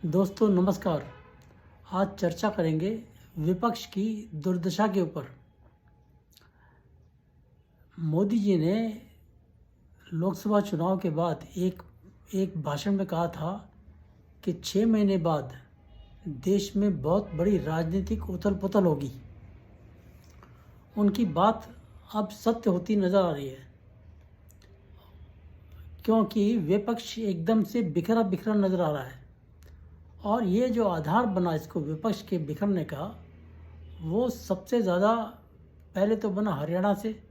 दोस्तों नमस्कार। आज चर्चा करेंगे विपक्ष की दुर्दशा के ऊपर। मोदी जी ने लोकसभा चुनाव के बाद एक भाषण में कहा था कि 6 महीने बाद देश में बहुत बड़ी राजनीतिक उथल पुथल होगी। उनकी बात अब सत्य होती नज़र आ रही है, क्योंकि विपक्ष एकदम से बिखरा बिखरा नज़र आ रहा है। और ये जो आधार बना इसको विपक्ष के बिखरने का, वो सबसे ज़्यादा पहले तो बना हरियाणा से,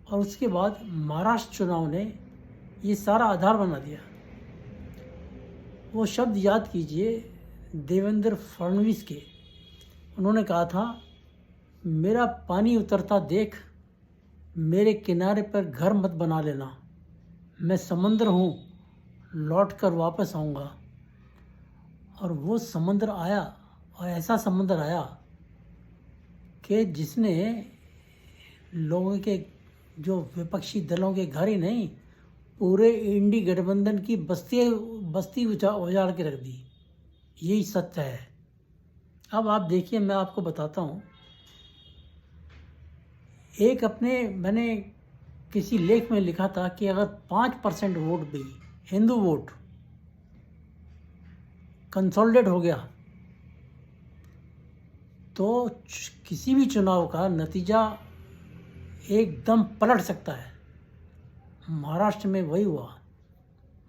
और उसके बाद महाराष्ट्र चुनाव ने ये सारा आधार बना दिया। वो शब्द याद कीजिए देवेंद्र फडणवीस के। उन्होंने कहा था, मेरा पानी उतरता देख, मेरे किनारे पर घर मत बना लेना, मैं समंदर हूँ, लौट कर वापस आऊँगा। और वो समंदर आया, और ऐसा समंदर आया कि जिसने लोगों के, जो विपक्षी दलों के घर ही नहीं, पूरे इंडी गठबंधन की बस्ती उजाड़ के रख दी। यही सत्य है। अब आप देखिए, मैं आपको बताता हूँ। मैंने किसी लेख में लिखा था कि अगर 5% वोट भी, हिंदू वोट कंसोलिडेट हो गया, तो किसी भी चुनाव का नतीजा एकदम पलट सकता है। महाराष्ट्र में वही हुआ।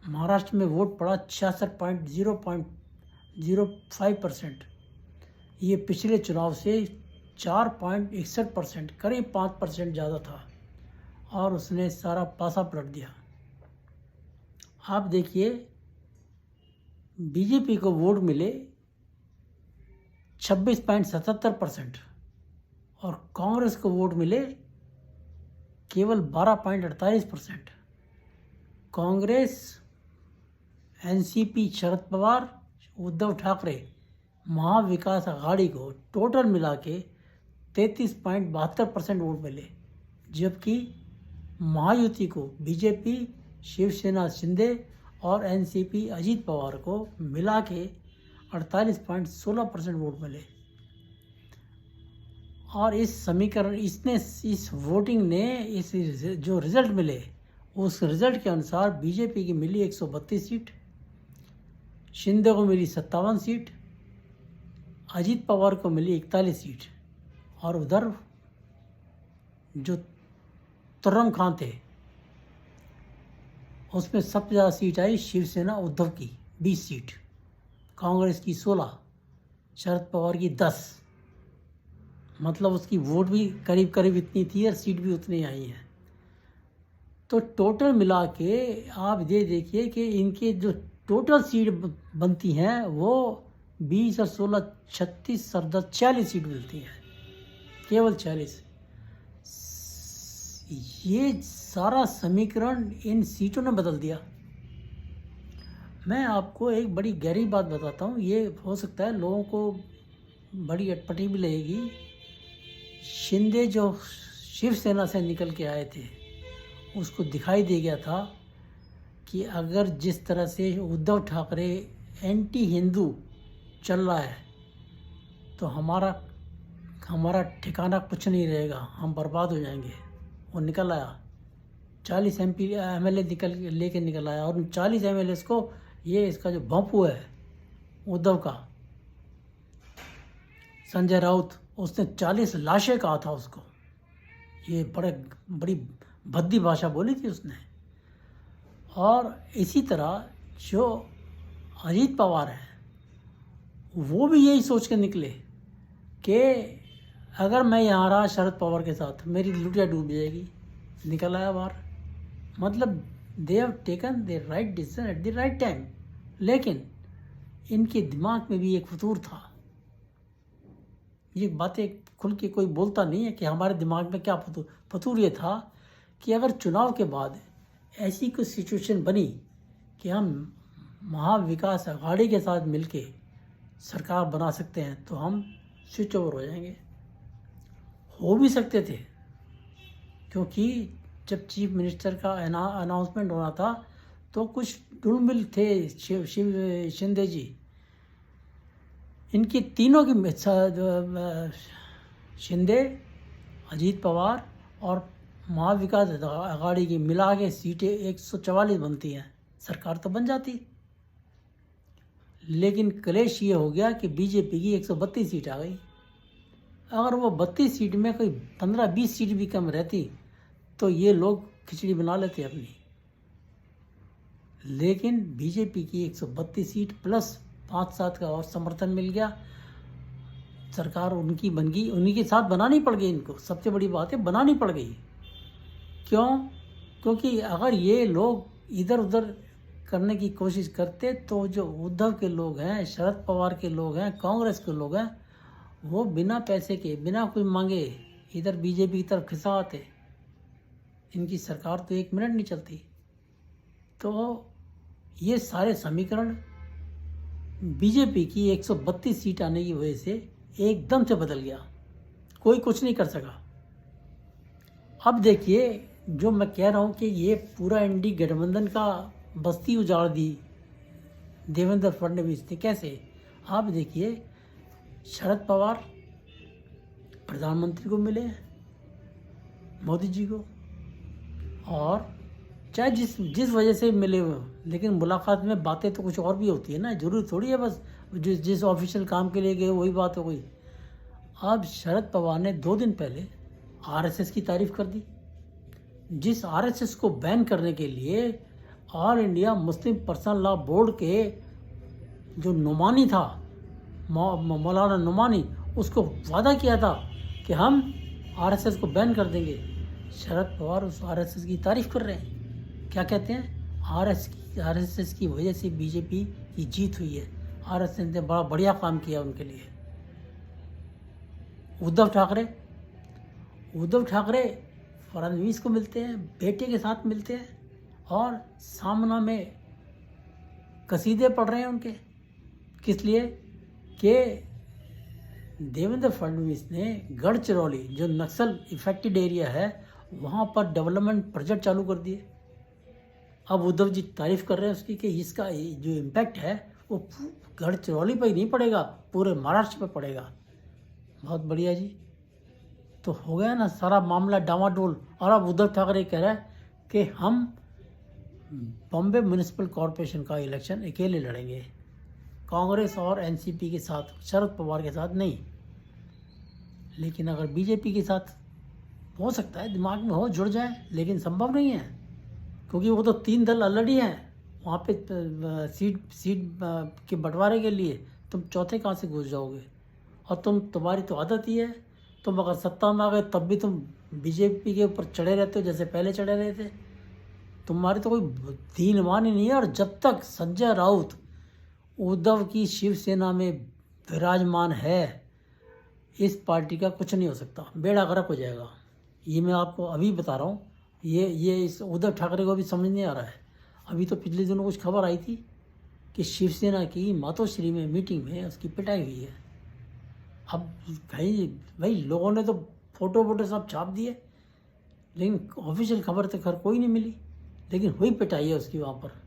महाराष्ट्र में वोट पड़ा 66.005%। ये पिछले चुनाव से 4.61%, करीब 5% ज़्यादा था, और उसने सारा पासा पलट दिया। आप देखिए, बीजेपी को वोट मिले 26.77%, और कांग्रेस को वोट मिले केवल 12.48%। कांग्रेस, एनसीपी, शरद पवार, उद्धव ठाकरे, महाविकास आघाड़ी को टोटल मिला के 33.72% वोट मिले, जबकि महायुति को बीजेपी, शिवसेना शिंदे और एनसीपी अजीत पवार को मिला के 48.16% वोट मिले। और इस वोटिंग ने, इस जो रिज़ल्ट मिले, उस रिज़ल्ट के अनुसार बीजेपी की मिली 132 सीट, शिंदे को मिली 57 सीट, अजीत पवार को मिली 41 सीट, और उधर जो तुर्रम खान थे, उसमें सबसे ज़्यादा सीट आई शिवसेना उद्धव की 20 सीट, कांग्रेस की 16, शरद पवार की 10। मतलब उसकी वोट भी करीब करीब इतनी थी और सीट भी उतनी आई हैं। तो टोटल मिला के आप ये देखिए कि इनके जो टोटल सीट बनती हैं वो 20 और 16, 36, 40 सीट मिलती हैं, केवल 40। ये सारा समीकरण इन सीटों ने बदल दिया। मैं आपको एक बड़ी गहरी बात बताता हूँ। ये हो सकता है लोगों को बड़ी अटपटी भी लगेगी। शिंदे जो शिवसेना से निकल के आए थे, उसको दिखाई दे गया था कि अगर जिस तरह से उद्धव ठाकरे एंटी हिंदू चल रहा है, तो हमारा ठिकाना कुछ नहीं रहेगा, हम बर्बाद हो जाएंगे। वो निकल आया, 40 एमएलए लेके निकल आया, और 40 एमएलए को, ये इसका जो भोंपू है उद्धव का, संजय राउत, उसने 40 लाशें कहा था उसको। ये बड़ी भद्दी भाषा बोली थी उसने। और इसी तरह जो अजीत पवार है, वो भी यही सोच के निकले कि अगर मैं यहाँ रहा शरद पवार के साथ, मेरी लुटिया डूब जाएगी। निकल आया बाहर। मतलब they have taken the right decision at the right time. लेकिन इनके दिमाग में भी एक फतूर था। ये बातें खुल के कोई बोलता नहीं है कि हमारे दिमाग में क्या फतूर ये था कि अगर चुनाव के बाद ऐसी कोई सिचुएशन बनी कि हम महाविकास आघाड़ी के साथ मिलके सरकार बना सकते हैं, तो हम स्विच ओवर हो जाएंगे। हो भी सकते थे, क्योंकि जब चीफ मिनिस्टर का अनाउंसमेंट होना था, तो कुछ ढुलमिल थे शिंदे जी, इनकी तीनों की शिंदे, अजीत पवार और महाविकास अघाड़ी की मिला के सीटें 144 बनती हैं, सरकार तो बन जाती। लेकिन क्लेश ये हो गया कि बीजेपी की 132 सीट आ गई। अगर वो 32 सीट में कोई 15-20 सीट भी कम रहती तो ये लोग खिचड़ी बना लेते अपनी। लेकिन बीजेपी की 132 सीट प्लस 5-7 का और समर्थन मिल गया, सरकार उनकी बन गई। उन्हीं के साथ बनानी पड़ गई इनको, सबसे बड़ी बात है बनानी पड़ गई। क्यों? क्योंकि अगर ये लोग इधर उधर करने की कोशिश करते तो जो उद्धव के लोग हैं, शरद पवार के लोग हैं, कांग्रेस के लोग हैं, वो बिना पैसे के, बिना कोई मांगे इधर बीजेपी की तरफ खिंचा आते। इनकी सरकार तो 1 मिनट नहीं चलती। तो ये सारे समीकरण बीजेपी की 132 सीट आने की वजह से एकदम से बदल गया, कोई कुछ नहीं कर सका। अब देखिए, जो मैं कह रहा हूँ कि ये पूरा इंडी गठबंधन का बस्ती उजाड़ दी देवेंद्र फडणवीस ने। कैसे? आप देखिए, शरद पवार प्रधानमंत्री को मिले, मोदी जी को, और चाहे जिस वजह से मिले हुए, लेकिन मुलाकात में बातें तो कुछ और भी होती है ना, जरूरी थोड़ी है बस जिस ऑफिशियल काम के लिए गए वही बात हो गई। अब शरद पवार ने 2 दिन पहले आरएसएस की तारीफ कर दी, जिस आरएसएस को बैन करने के लिए all India Muslim personal law board के जो नुमानी था, मौलाना नुमानी, उसको वादा किया था कि हम आरएसएस को बैन कर देंगे। शरद पवार उस आरएसएस की तारीफ कर रहे हैं। क्या कहते हैं? आरएसएस की वजह से बीजेपी की जीत हुई है, आरएसएस ने बड़ा बढ़िया काम किया उनके लिए। उद्धव ठाकरे फडणवीस को मिलते हैं, बेटे के साथ मिलते हैं, और सामना में कसीदे पढ़ रहे हैं उनके। किस लिए? कि देवेंद्र फडणवीस ने गढ़चिरौली, जो नक्सल इफेक्टेड एरिया है, वहाँ पर डेवलपमेंट प्रोजेक्ट चालू कर दिए। अब उद्धव जी तारीफ कर रहे हैं उसकी कि इसका जो इम्पैक्ट है वो गढ़चिरौली पर ही नहीं पड़ेगा, पूरे महाराष्ट्र पर पड़ेगा। बहुत बढ़िया जी। तो हो गया ना सारा मामला डामाडोल। और अब उद्धव ठाकरे कह रहा है कि हम बॉम्बे म्यूनिसिपल कॉरपोरेशन का इलेक्शन अकेले लड़ेंगे, कांग्रेस और एनसीपी के साथ, शरद पवार के साथ नहीं। लेकिन अगर बीजेपी के साथ हो सकता है, दिमाग में हो, जुड़ जाए, लेकिन संभव नहीं है, क्योंकि वो तो 3 दल ऑलरेडी हैं वहाँ पे। सीट के बंटवारे के लिए तुम चौथे कहाँ से घुस जाओगे? और तुम्हारी तो आदत ही है, तुम अगर सत्ता में आ गए तब भी तुम बीजेपी के ऊपर चढ़े रहते हो जैसे पहले चढ़े रहे थे। तुम्हारी तो कोई दीनमान ही नहीं है। और जब तक संजय राउत उद्धव की शिवसेना में विराजमान है, इस पार्टी का कुछ नहीं हो सकता, बेड़ा गर्क हो जाएगा। ये मैं आपको अभी बता रहा हूँ। ये इस उद्धव ठाकरे को भी समझ नहीं आ रहा है। अभी तो पिछले दिनों कुछ खबर आई थी कि शिवसेना की मातोश्री में मीटिंग में उसकी पिटाई हुई है। अब भाई लोगों ने तो फोटो सब छाप दिए, लेकिन ऑफिशियल खबर तो खैर कोई नहीं मिली, लेकिन हुई पिटाई है उसकी वहाँ पर।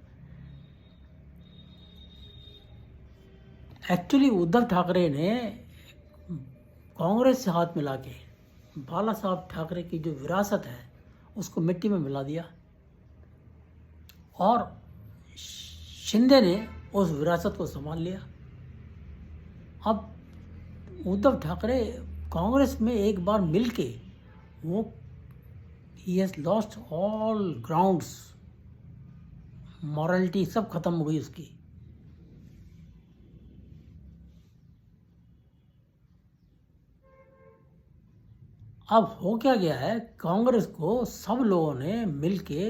एक्चुअली उद्धव ठाकरे ने कांग्रेस से हाथ मिला के बाला साहब ठाकरे की जो विरासत है उसको मिट्टी में मिला दिया, और शिंदे ने उस विरासत को संभाल लिया। अब उद्धव ठाकरे कांग्रेस में एक बार मिलके वो he has lost all grounds, morality सब खत्म हो गई उसकी। अब हो क्या गया है, कांग्रेस को सब लोगों ने मिलके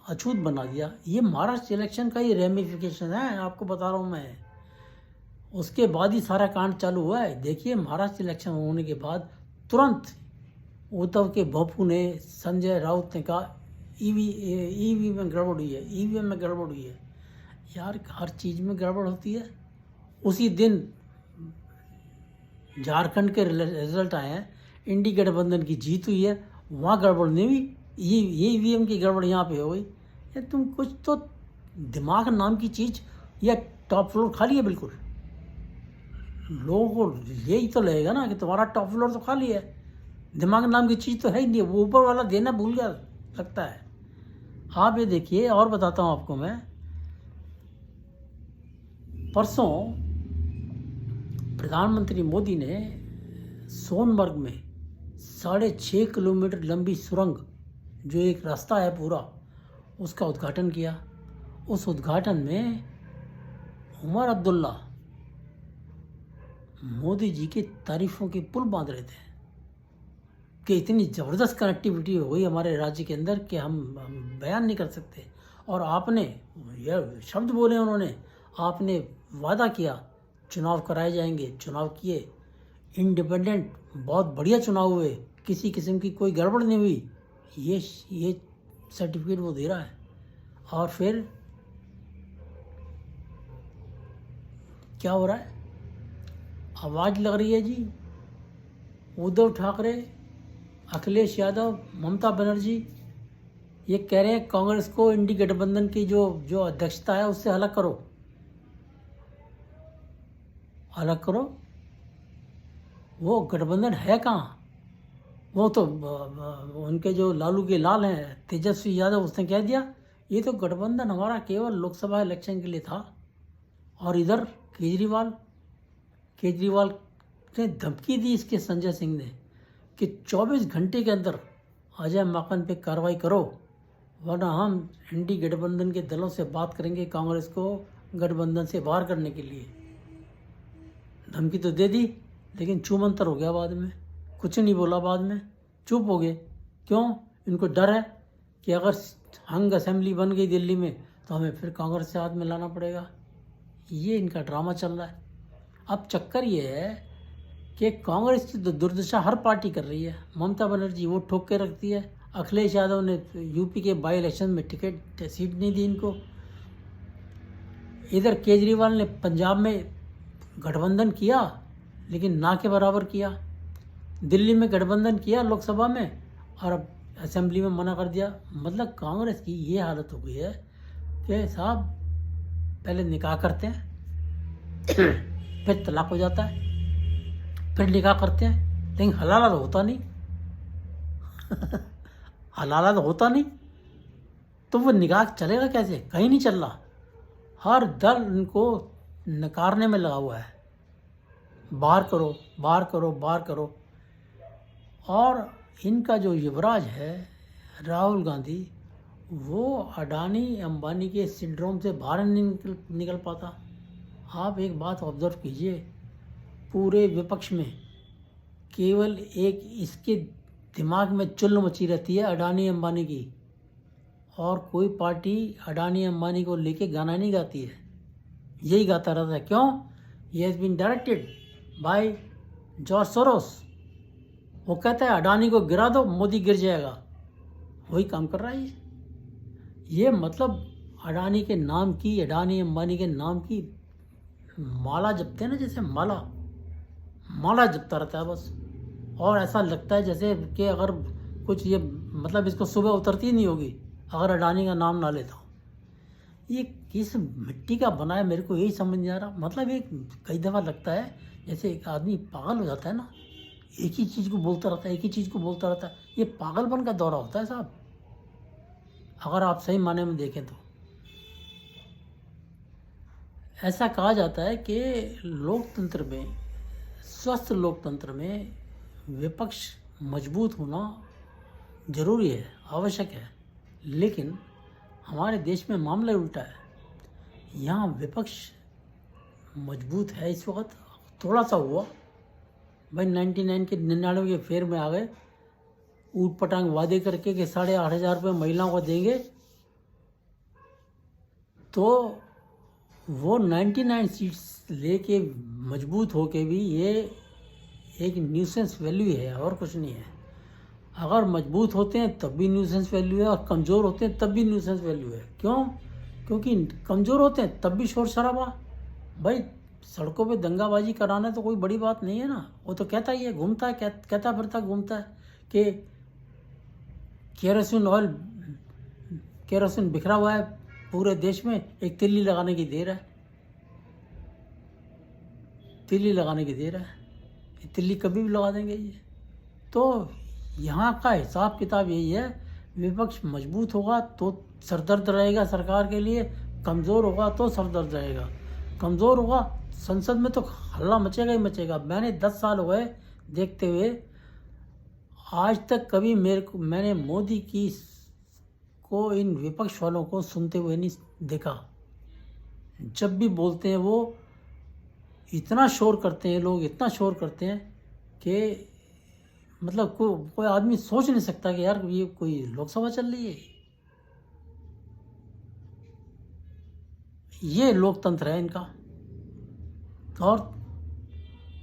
अछूत बना दिया। ये महाराष्ट्र इलेक्शन का ही रेमिफिकेशन है, आपको बता रहा हूँ मैं। उसके बाद ही सारा कांड चालू हुआ है। देखिए, महाराष्ट्र इलेक्शन होने के बाद तुरंत उद्धव के बापू ने, संजय राउत ने कहा ईवीएम में गड़बड़ हुई है, ईवीएम में गड़बड़ हुई है। यार, हर चीज़ में गड़बड़ होती है। उसी दिन झारखंड के रिजल्ट आए हैं, इंडी गठबंधन की जीत हुई है, वहाँ गड़बड़ नहीं हुई, ये ईवीएम की गड़बड़ यहाँ पे हो गई। यार, तुम कुछ तो दिमाग नाम की चीज़ या टॉप फ्लोर खाली है बिल्कुल। लोगों को यही तो लगेगा ना कि तुम्हारा टॉप फ्लोर तो खाली है, दिमाग नाम की चीज़ तो है ही नहीं, वो ऊपर वाला देना भूल गया लगता है। आप ये देखिए, और बताता हूँ आपको मैं, परसों प्रधानमंत्री मोदी ने सोनमर्ग में 6.5 किलोमीटर लंबी सुरंग, जो एक रास्ता है पूरा, उसका उद्घाटन किया। उस उद्घाटन में उमर अब्दुल्ला मोदी जी की तारीफों की पुल बांध रहे थे कि इतनी ज़बरदस्त कनेक्टिविटी हो गई हमारे राज्य के अंदर कि हम बयान नहीं कर सकते। और आपने यह शब्द बोले उन्होंने, आपने वादा किया चुनाव कराए जाएंगे, चुनाव किए, इंडिपेंडेंट बहुत बढ़िया चुनाव हुए, किसी किस्म की कोई गड़बड़ नहीं हुई, ये सर्टिफिकेट वो दे रहा है। और फिर क्या हो रहा है? आवाज़ लग रही है जी, उद्धव ठाकरे, अखिलेश यादव, ममता बनर्जी ये कह रहे हैं कांग्रेस को इंडी गठबंधन की जो अध्यक्षता है उससे अलग करो, अलग करो। वो गठबंधन है कहाँ? वो तो उनके जो लालू के लाल हैं तेजस्वी यादव, उसने कह दिया ये तो गठबंधन हमारा केवल लोकसभा इलेक्शन के लिए था। और इधर केजरीवाल ने धमकी दी इसके संजय सिंह ने कि 24 घंटे के अंदर अजय माकन पे कार्रवाई करो, वरना हम इंडी गठबंधन के दलों से बात करेंगे कांग्रेस को गठबंधन से बाहर करने के लिए। धमकी तो दे दी, लेकिन चूमंतर हो गया बाद में, कुछ नहीं बोला, बाद में चुप हो गए। क्यों? इनको डर है कि अगर हंग असेंबली बन गई दिल्ली में तो हमें फिर कांग्रेस से हाथ मिलाना पड़ेगा। ये इनका ड्रामा चल रहा है। अब चक्कर ये है कि कांग्रेस की तो दुर्दशा हर पार्टी कर रही है। ममता बनर्जी वो ठोक के रखती है, अखिलेश यादव ने यूपी के बाई इलेक्शन में सीट नहीं दी इनको। इधर केजरीवाल ने पंजाब में गठबंधन किया लेकिन ना के बराबर किया, दिल्ली में गठबंधन किया लोकसभा में और अब असेंबली में मना कर दिया। मतलब कांग्रेस की ये हालत हो गई है कि साहब पहले निकाह करते हैं फिर तलाक हो जाता है, फिर निकाह करते हैं, लेकिन हलाला तो होता नहीं हलाला तो होता नहीं, तो वो निकाह चलेगा कैसे? कहीं नहीं चल रहा। हर दल इनको नकारने में लगा हुआ है, बाहर करो, बाहर करो, बाहर करो। और इनका जो युवराज है राहुल गांधी, वो अडानी अंबानी के सिंड्रोम से बाहर नहीं निकल पाता। आप एक बात ऑब्जर्व कीजिए, पूरे विपक्ष में केवल एक इसके दिमाग में चुल्ल मची रहती है अडानी अंबानी की, और कोई पार्टी अडानी अंबानी को लेके गाना नहीं गाती है, यही गाता रहता है। क्यों? ये has been directed by George Soros. वो कहता है अडानी को गिरा दो, मोदी गिर जाएगा, वही काम कर रहा है ये। मतलब अडानी के नाम की, अडानी अंबानी के नाम की माला जपते हैं ना, जैसे माला जपता रहता है बस। और ऐसा लगता है जैसे कि अगर कुछ ये मतलब इसको सुबह उतरती नहीं होगी अगर अडानी का नाम ना लेता हो। ये किस मिट्टी का बना है, मेरे को यही समझ नहीं आ रहा। मतलब एक कई दफ़ा लगता है जैसे एक आदमी पागल हो जाता है ना, एक ही चीज़ को बोलता रहता है, एक ही चीज़ को बोलता रहता है। ये पागलपन का दौरा होता है साहब, अगर आप सही माने में देखें तो। ऐसा कहा जाता है कि लोकतंत्र में, स्वस्थ लोकतंत्र में विपक्ष मजबूत होना जरूरी है, आवश्यक है। लेकिन हमारे देश में मामला उल्टा है। यहाँ विपक्ष मजबूत है इस वक्त, थोड़ा सा हुआ भाई 99 के फेर में आ गए, ऊट पटांग वादे करके कि 8,500 रुपये महिलाओं को देंगे, तो वो 99 सीट्स लेके मजबूत होके भी ये एक न्यूसेंस वैल्यू है और कुछ नहीं है। अगर मजबूत होते हैं तब भी न्यूसेंस वैल्यू है, और कमज़ोर होते हैं तब भी न्यूसेंस वैल्यू है। क्यों? क्योंकि कमज़ोर होते हैं तब भी शोर शराबा। भाई सड़कों पे दंगाबाजी कराना तो कोई बड़ी बात नहीं है ना, वो तो कहता ही है, घूमता है, कहता फिरता घूमता है कि केरोसिन बिखरा हुआ है पूरे देश में, एक तिल्ली लगाने की देर है। तिल्ली लगाने की देर है, ये तिल्ली कभी भी लगा देंगे ये। तो यहाँ का हिसाब किताब यही है, विपक्ष मजबूत होगा तो सरदर्द रहेगा सरकार के लिए, कमज़ोर होगा तो सरदर्द रहेगा। कमज़ोर होगा संसद में तो हल्ला मचेगा ही मचेगा। मैंने 10 साल हो गए देखते हुए, आज तक कभी मैंने मोदी की को इन विपक्ष वालों को सुनते हुए नहीं देखा। जब भी बोलते हैं वो इतना शोर करते हैं, लोग इतना शोर करते हैं कि मतलब कोई आदमी सोच नहीं सकता कि यार ये कोई लोकसभा चल रही है। ये लोकतंत्र है इनका, और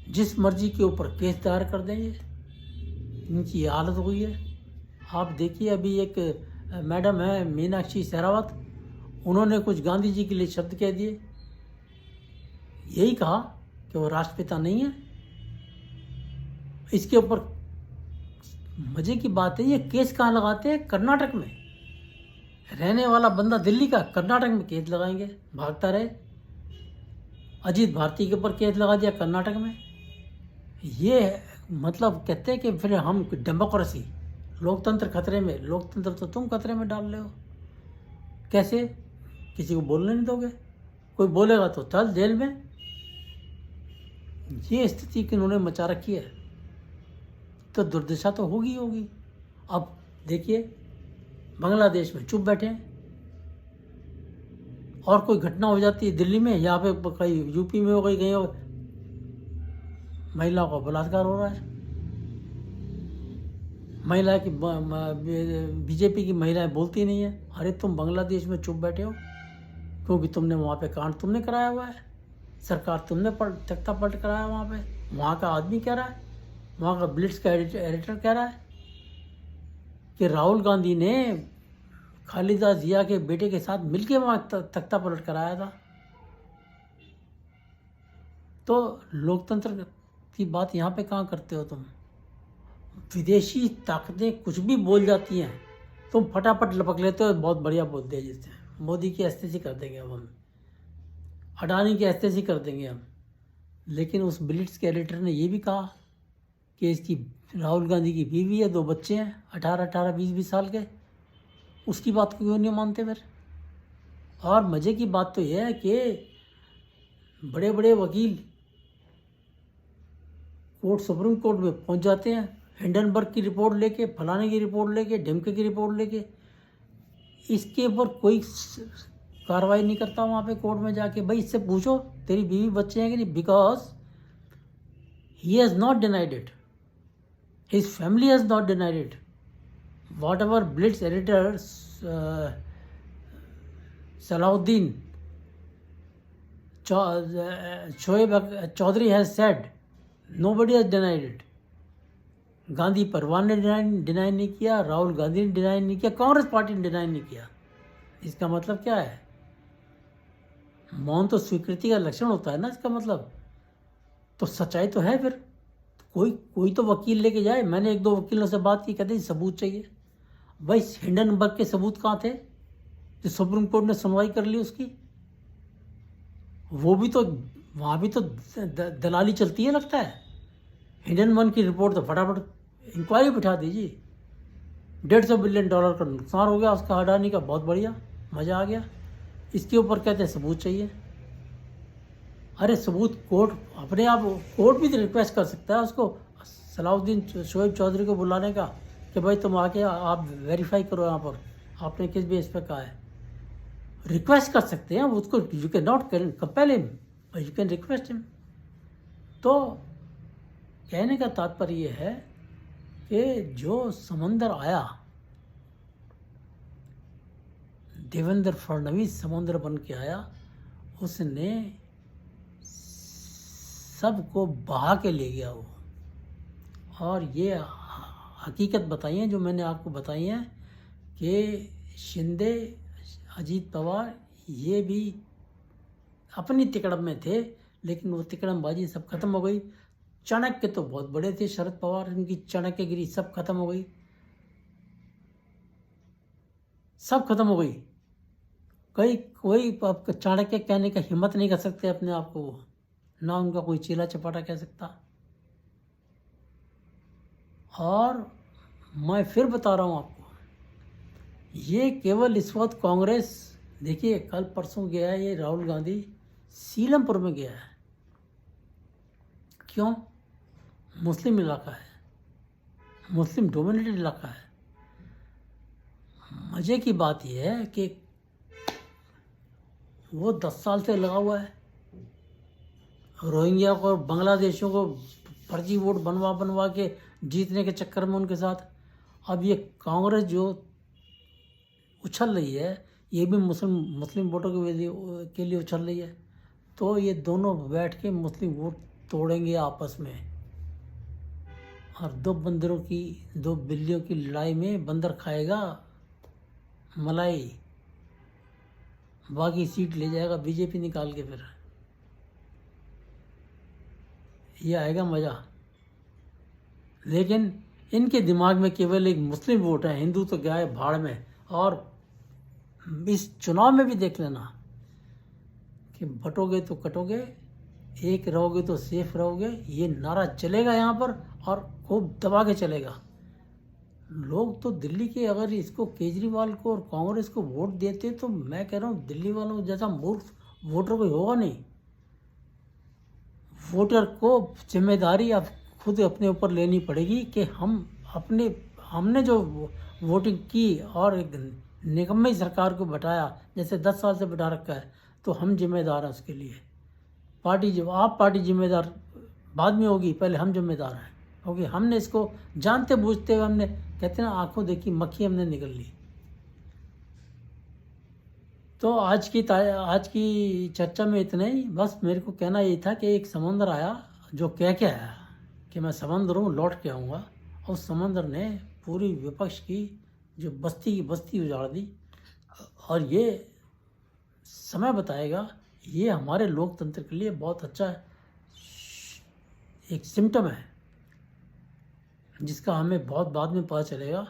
जिस मर्जी के ऊपर केस दायर कर देंगे, इनकी ये हालत हुई है। आप देखिए, अभी एक मैडम है मीनाक्षी शेरावत, उन्होंने कुछ गांधी जी के लिए शब्द कह दिए, यही कहा कि वो राष्ट्रपिता नहीं है। इसके ऊपर मजे की बात है, ये केस कहाँ लगाते हैं? कर्नाटक में। रहने वाला बंदा दिल्ली का, कर्नाटक में केस लगाएंगे, भागता रहे। अजीत भारती के ऊपर केस लगा दिया कर्नाटक में। ये मतलब कहते हैं कि फिर हम डेमोक्रेसी, लोकतंत्र खतरे में। लोकतंत्र तो तुम खतरे में डाल रहे हो। कैसे? किसी को बोलने नहीं दोगे, कोई बोलेगा तो चल जेल में। ये स्थिति किन्होंने मचा रखी है, तो दुर्दशा तो होगी होगी। अब देखिए, बांग्लादेश में चुप बैठे हैं, और कोई घटना हो जाती है दिल्ली में, यहाँ पे कहीं यूपी में हो गई, कहीं हो, महिलाओं का बलात्कार हो रहा है। महिला की बीजेपी की महिलाएं बोलती नहीं है। अरे तुम बांग्लादेश में चुप बैठे हो क्योंकि तुमने वहाँ पे कांड तुमने कराया हुआ है, सरकार तुमने तख्ता पलट कराया वहाँ पे। वहाँ का आदमी कह रहा है, वहाँ का ब्लिट्स का एडिटर कह रहा है कि राहुल गांधी ने खालिदा जिया के बेटे के साथ मिलकर वहाँ तख्ता पलट कराया था। तो लोकतंत्र की बात यहाँ पे कहाँ करते हो तुम? विदेशी ताकतें कुछ भी बोल जाती हैं, तुम फटाफट लपक लेते हो, बहुत बढ़िया बोल दिया। जैसे मोदी की एस्तेसी कर देंगे अब हम, अडानी की एस्तेसी कर देंगे हम। लेकिन उस ब्लिट्स के एडिटर ने ये भी कहा कि इसकी राहुल गांधी की बीवी है, 2 बच्चे हैं 18-18, 20-20 साल के। उसकी बात को क्यों नहीं मानते फिर? और मज़े की बात तो यह है कि बड़े बड़े वकील सुप्रीम कोर्ट में पहुंच जाते हैं, हिंडनबर्ग की रिपोर्ट लेके, फलाने की रिपोर्ट लेके, ढिमके की रिपोर्ट लेके। इसके ऊपर कोई कार्रवाई नहीं करता वहाँ पे कोर्ट में जाके। भाई इससे पूछो तेरी बीवी बच्चे हैं कि नहीं, because he has not denied it, his family has not denied it. Whatever Blitz editor Salahuddin Shoaib Choudhury has said, nobody has denied it. Gandhi परिवार ने डिनाई नहीं किया, राहुल गांधी ने डिनाई नहीं किया, कांग्रेस पार्टी ने डिनाई नहीं किया। इसका मतलब क्या है? मौन तो स्वीकृति का लक्षण होता है ना इसका मतलब। तो सच्चाई तो है फिर। कोई तो वकील लेके जाए। मैंने 1-2 वकीलों से बात की, कहते सबूत चाहिए। भाई हिंडनबर्ग के सबूत कहाँ थे जो सुप्रीम कोर्ट ने सुनवाई कर ली उसकी? वो भी तो, वहाँ भी तो दलाली चलती है लगता है। हिंडनबर्ग की रिपोर्ट तो फटाफट इंक्वायरी बिठा दीजिए। $150 बिलियन का नुकसान हो गया उसका, अडानी का, बहुत बढ़िया, मज़ा आ गया। इसके ऊपर कहते हैं सबूत चाहिए। अरे सबूत कोर्ट अपने आप, कोर्ट भी तो रिक्वेस्ट कर सकता है उसको, सलाउद्दीन शोएब चौधरी को बुलाने का कि भाई तुम आके आप वेरीफाई करो यहाँ पर आपने किस बेस पे कहा है। रिक्वेस्ट कर सकते हैं उसको। You can not compel him, you can request him. तो कहने का तात्पर्य ये है कि जो समंदर आया, देवेंद्र फडणवीस समुद्र बन के आया, उसने सबको बहा के ले गया वो। और ये हकीकत बताई है जो मैंने आपको बताई है कि शिंदे, अजीत पवार, ये भी अपनी तिकड़म में थे, लेकिन वो तिकड़मबाजी सब खत्म हो गई। चाणक्य तो बहुत बड़े थे शरद पवार, इनकी चाणक्यगिरी सब खत्म हो गई, सब खत्म हो गई। कोई चाणक्य कहने का हिम्मत नहीं कर सकते अपने आप को, वो ना उनका कोई चेला चपाटा कह सकता। और मैं फिर बता रहा हूँ आपको, ये केवल इस वक्त कांग्रेस, देखिए कल परसों गया है ये राहुल गांधी सीलमपुर में गया है। क्यों? मुस्लिम इलाका है, मुस्लिम डोमिनेटेड इलाका है। मज़े की बात यह है कि वो 10 साल से लगा हुआ है रोहिंग्या को और बांग्लादेशियों को फर्जी वोट बनवा बनवा के जीतने के चक्कर में उनके साथ। अब ये कांग्रेस जो उछल रही है, ये भी मुस्लिम वोटों के लिए उछल रही है। तो ये दोनों बैठ के मुस्लिम वोट तोड़ेंगे आपस में, और दो बिल्लियों की लड़ाई में बंदर खाएगा मलाई, बाकी सीट ले जाएगा बीजेपी निकाल के। फिर ये आएगा मज़ा। लेकिन इनके दिमाग में केवल एक मुस्लिम वोट है, हिंदू तो गया है भाड़ में। और इस चुनाव में भी देख लेना कि बटोगे तो कटोगे, एक रहोगे तो सेफ रहोगे, ये नारा चलेगा यहाँ पर और खूब दबा के चलेगा। लोग तो दिल्ली के अगर इसको केजरीवाल को और कांग्रेस को वोट देते तो मैं कह रहा हूँ दिल्ली वालों जैसा मूर्ख वोटर कोई होगा नहीं। वोटर को जिम्मेदारी अब खुद अपने ऊपर लेनी पड़ेगी कि हमने जो वोटिंग की और एक निकम्मी सरकार को बैठाया, जैसे 10 साल से बैठा रखा है, तो हम जिम्मेदार हैं उसके लिए। पार्टी जिम्मेदार बाद में होगी, पहले हम जिम्मेदार हैं, क्योंकि हमने इसको जानते बूझते हुए, हमने कहते हैं ना आंखों देखी मक्खी हमने निकल ली। तो आज की चर्चा में इतना ही। बस मेरे को कहना ये था कि एक समंदर आया जो कह के आया कि मैं समंदर हूँ, लौट के आऊँगा, और समंदर ने पूरी विपक्ष की जो बस्ती उजाड़ दी। और ये समय बताएगा, ये हमारे लोकतंत्र के लिए बहुत अच्छा एक सिम्टम है, जिसका हमें बहुत बाद में पता चलेगा,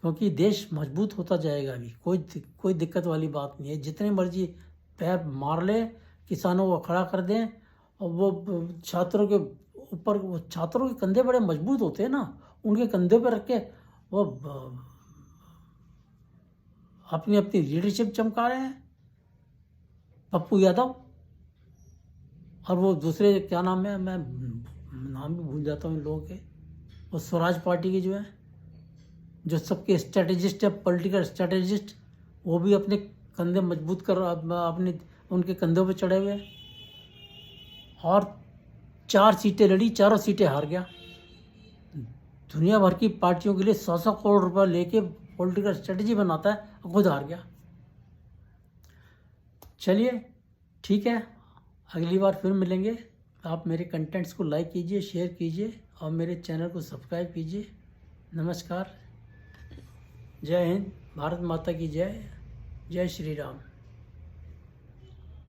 क्योंकि देश मजबूत होता जाएगा। अभी कोई दिक्कत वाली बात नहीं है। जितने मर्जी पैर मार ले, किसानों को खड़ा कर दें, और वो छात्रों के कंधे बड़े मजबूत होते हैं ना, उनके कंधे पर रख के वो अपनी लीडरशिप चमका रहे हैं। पप्पू यादव और वो दूसरे क्या नाम है, मैं नाम भी भूल जाता हूँ इन लोगों के, वो स्वराज पार्टी के जो है, जो सबके स्ट्रेटेजिस्ट है, पॉलिटिकल स्ट्रेटेजिस्ट, वो भी अपने कंधे मजबूत कर उनके कंधों पे चढ़े हुए। और 4 सीटें लड़ी, चारों सीटें हार गया। दुनिया भर की पार्टियों के लिए 100 करोड़ रुपए लेके पॉलिटिकल स्ट्रेटजी बनाता है, और खुद हार गया। चलिए ठीक है, अगली बार फिर मिलेंगे। आप मेरे कंटेंट्स को लाइक कीजिए, शेयर कीजिए, और मेरे चैनल को सब्सक्राइब कीजिए। नमस्कार, जय हिंद, भारत माता की जय, जय श्री राम।